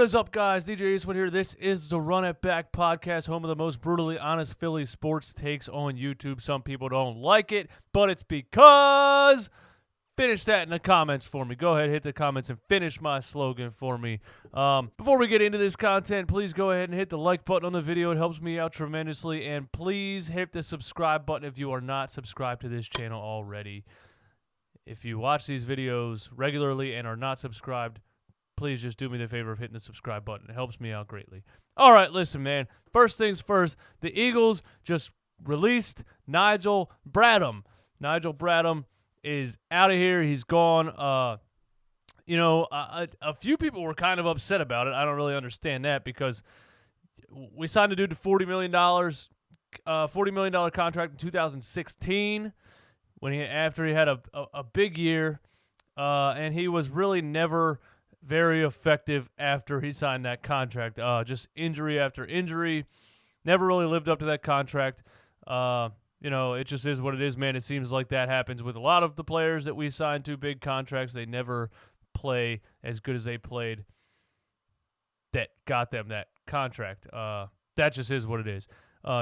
What is up, guys? DJ Eastwood here. This is the Run It Back podcast, home of the most brutally honest Philly sports takes on YouTube. Some people don't like it, but it's because... Finish that in the comments for me. Go ahead, hit the comments, and finish my slogan for me. Before we get into this content, please go ahead and hit the like button on the video. It helps me out tremendously. And please hit the subscribe button if you are not subscribed to this channel already. If you watch these videos regularly and are not subscribed, please just do me the favor of hitting the subscribe button. It helps me out greatly. All right, listen, man. First things first, the Eagles just released Nigel Bradham. Nigel Bradham is out of here. He's gone. A few people were kind of upset about it. I don't really understand that because we signed a dude to $40 million contract in 2016 after he had a big year, and he was really never very effective after he signed that contract. Just injury after injury. Never really lived up to that contract. It just is what it is, man. It seems like that happens with a lot of the players that we sign to big contracts. They never play as good as they played that got them that contract. That just is what it is.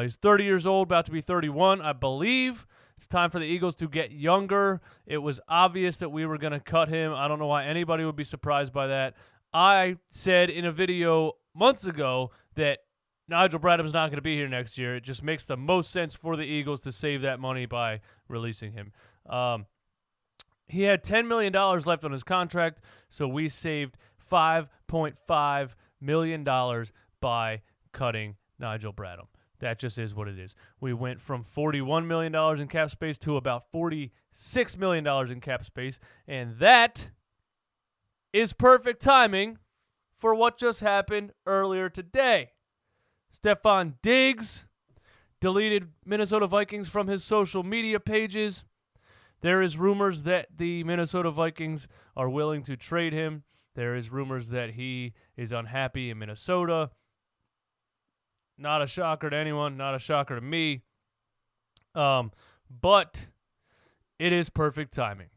He's 30 years old, about to be 31, I believe. It's time for the Eagles to get younger. It was obvious that we were going to cut him. I don't know why anybody would be surprised by that. I said in a video months ago that Nigel Bradham's not going to be here next year. It just makes the most sense for the Eagles to save that money by releasing him. He had $10 million left on his contract, so we saved $5.5 million by cutting Nigel Bradham. That just is what it is. We went from $41 million in cap space to about $46 million in cap space, and that is perfect timing for what just happened earlier today. Stefon Diggs deleted Minnesota Vikings from his social media pages. There is rumors that the Minnesota Vikings are willing to trade him. There is rumors that he is unhappy in Minnesota. Not a shocker to anyone, not a shocker to me. But it is perfect timing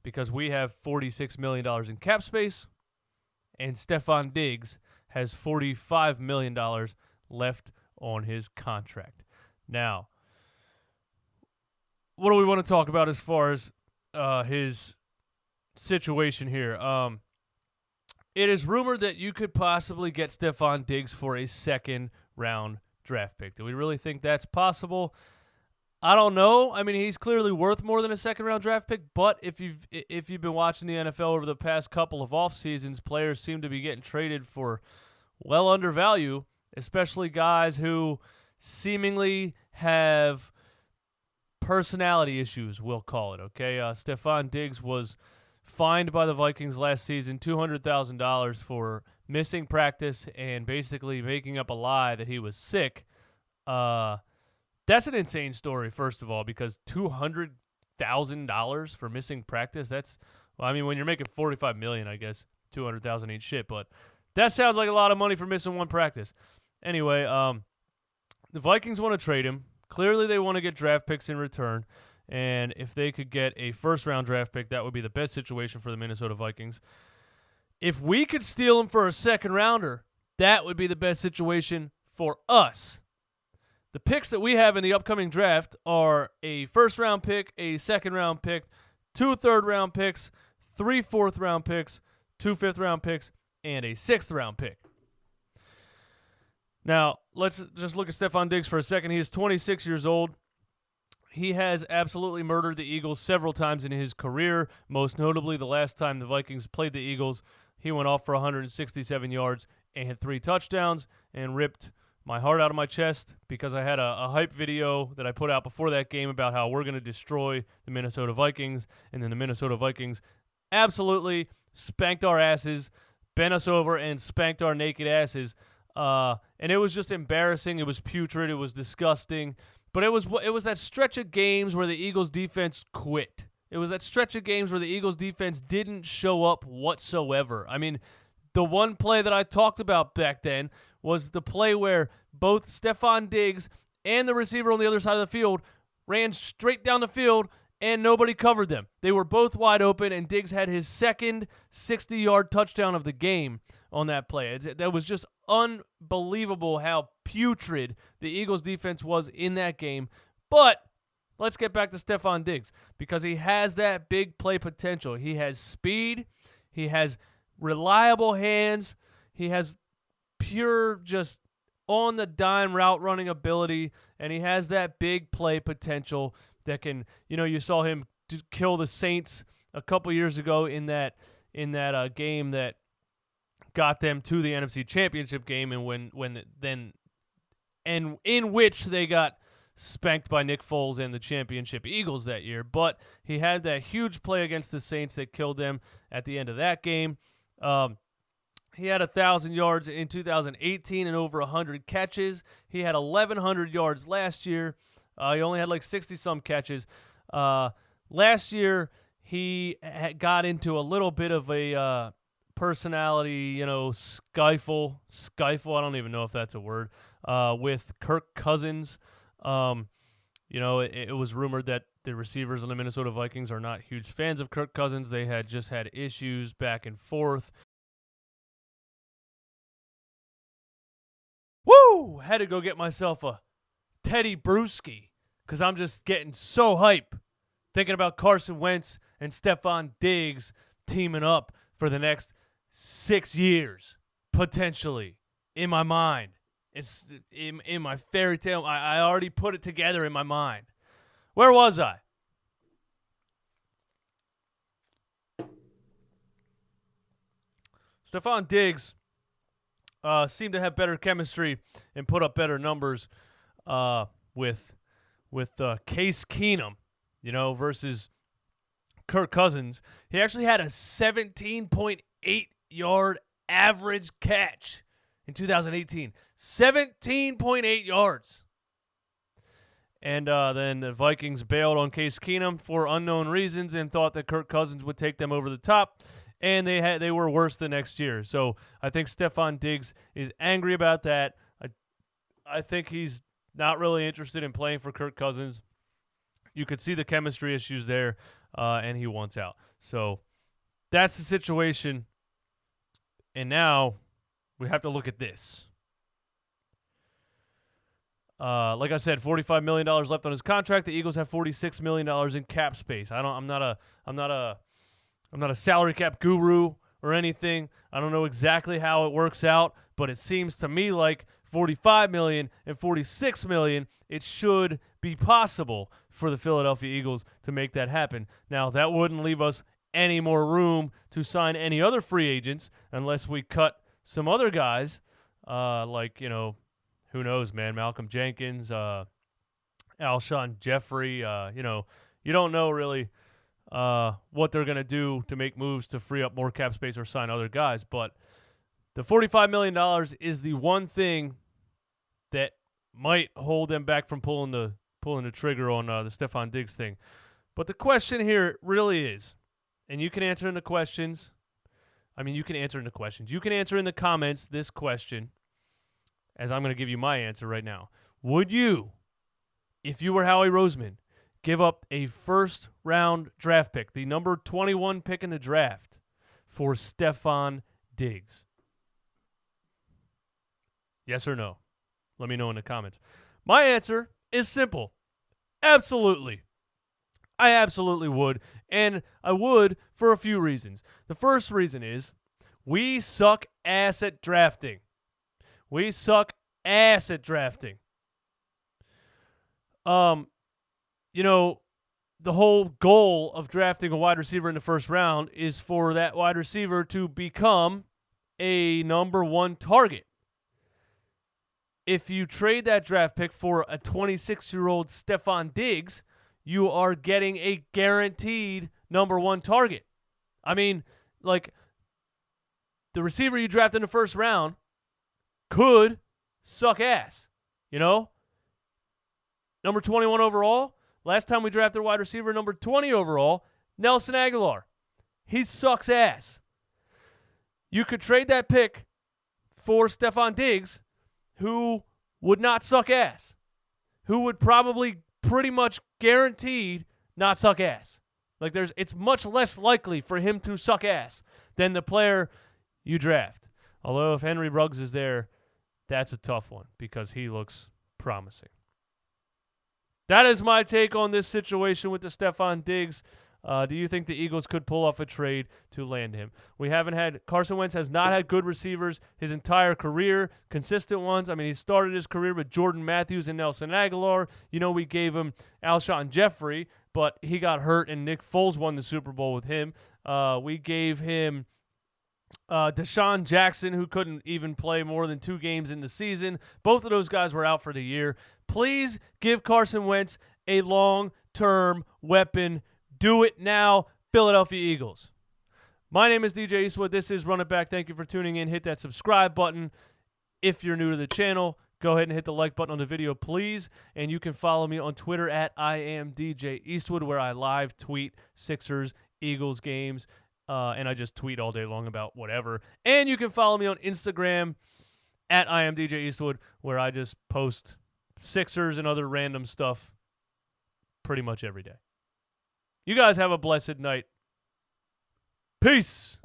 because we have $46 million in cap space and Stefon Diggs has $45 million left on his contract. Now, what do we want to talk about as far as his situation here? It is rumored that you could possibly get Stefon Diggs for a second-round draft pick. Do we really think that's possible? I don't know. I mean, he's clearly worth more than a second-round draft pick, but if you've been watching the NFL over the past couple of off seasons, players seem to be getting traded for well under value, especially guys who seemingly have personality issues, we'll call it, okay? Stefon Diggs was fined by the Vikings last season $200,000 for missing practice and basically making up a lie that he was sick. That's an insane story, first of all, because $200,000 for missing practice, when you're making $45 million, I guess, $200,000 ain't shit, but that sounds like a lot of money for missing one practice. Anyway, the Vikings want to trade him. Clearly, they want to get draft picks in return. And if they could get a first-round draft pick, that would be the best situation for the Minnesota Vikings. If we could steal him for a second-rounder, that would be the best situation for us. The picks that we have in the upcoming draft are a first-round pick, a second-round pick, 2 third-round picks, 3 fourth-round picks, 2 fifth-round picks, and a 6th-round pick. Now, let's just look at Stefon Diggs for a second. He is 26 years old. He has absolutely murdered the Eagles several times in his career, most notably the last time the Vikings played the Eagles. He went off for 167 yards and had 3 touchdowns and ripped my heart out of my chest because I had a hype video that I put out before that game about how we're going to destroy the Minnesota Vikings, and then the Minnesota Vikings absolutely spanked our asses, bent us over, and spanked our naked asses. And it was just embarrassing. It was putrid. It was disgusting. But it was that stretch of games where the Eagles defense quit. It was that stretch of games where the Eagles defense didn't show up whatsoever. I mean, the one play that I talked about back then was the play where both Stefon Diggs and the receiver on the other side of the field ran straight down the field and nobody covered them. They were both wide open, and Diggs had his second 60-yard touchdown of the game on that play. That was just unbelievable how putrid the Eagles defense was in that game. But let's get back to Stefon Diggs, because he has that big play potential. He has speed. He has reliable hands. He has pure just on-the-dime route running ability, and he has that big play potential that can, you saw him kill the Saints a couple years ago in that game that got them to the NFC Championship game, and in which they got spanked by Nick Foles and the championship Eagles that year. But he had that huge play against the Saints that killed them at the end of that game. He had 1,000 yards in 2018 and over 100 catches. He had 1,100 yards last year. He only had like 60-some catches. Last year, he got into a little bit of a personality, skyfle. I don't even know if that's a word. With Kirk Cousins. It was rumored that the receivers on the Minnesota Vikings are not huge fans of Kirk Cousins. They had just had issues back and forth. Woo! Had to go get myself a Teddy Bruschi because I'm just getting so hype thinking about Carson Wentz and Stefon Diggs teaming up for the next 6 years, potentially, in my mind. It's in my fairy tale. I already put it together in my mind. Where was I? Stefon Diggs seemed to have better chemistry and put up better numbers with Case Keenum, versus Kirk Cousins. He actually had a 17.8-yard average catch in 2018. 17.8 yards. And then the Vikings bailed on Case Keenum for unknown reasons and thought that Kirk Cousins would take them over the top. And they were worse the next year. So I think Stefon Diggs is angry about that. I think he's not really interested in playing for Kirk Cousins. You could see the chemistry issues there, and he wants out. So that's the situation. And now we have to look at this. Like I said, $45 million left on his contract. The Eagles have $46 million in cap space. I'm not a salary cap guru or anything. I don't know exactly how it works out, but it seems to me like $45 million and $46 million, it should be possible for the Philadelphia Eagles to make that happen. Now, that wouldn't leave us any more room to sign any other free agents unless we cut some other guys, who knows, man, Malcolm Jenkins, Alshon Jeffrey, you don't know really what they're going to do to make moves to free up more cap space or sign other guys. But the $45 million is the one thing that might hold them back from pulling the trigger on the Stefon Diggs thing. But the question here really is, and you can answer in the questions. You can answer in the questions. You can answer in the comments this question, as I'm going to give you my answer right now. Would you, if you were Howie Roseman, give up a first-round draft pick, the number 21 pick in the draft, for Stefon Diggs? Yes or no? Let me know in the comments. My answer is simple. Absolutely. I absolutely would, and I would for a few reasons. The first reason is we suck ass at drafting. We suck ass at drafting. The whole goal of drafting a wide receiver in the first round is for that wide receiver to become a number one target. If you trade that draft pick for a 26-year-old Stefon Diggs, you are getting a guaranteed number one target. The receiver you draft in the first round could suck ass, Number 21 overall. Last time we drafted a wide receiver, number 20 overall, Nelson Aguilar. He sucks ass. You could trade that pick for Stefon Diggs, who would not suck ass, who would probably pretty much guaranteed not suck ass. It's much less likely for him to suck ass than the player you draft. Although if Henry Ruggs is there, that's a tough one because he looks promising. That is my take on this situation with the Stefon Diggs. Do you think the Eagles could pull off a trade to land him? Carson Wentz has not had good receivers his entire career, consistent ones. I mean, he started his career with Jordan Matthews and Nelson Aguilar. We gave him Alshon Jeffrey, but he got hurt and Nick Foles won the Super Bowl with him. We gave him Deshaun Jackson, who couldn't even play more than 2 games in the season. Both of those guys were out for the year. Please give Carson Wentz a long-term weapon. Do it now, Philadelphia Eagles. My name is DJ Eastwood. This is Run It Back. Thank you for tuning in. Hit that subscribe button. If you're new to the channel, go ahead and hit the like button on the video, please. And you can follow me on Twitter at @IamDJEastwood, where I live tweet Sixers, Eagles games, and I just tweet all day long about whatever. And you can follow me on Instagram at @IamDJEastwood, where I just post Sixers and other random stuff pretty much every day. You guys have a blessed night. Peace.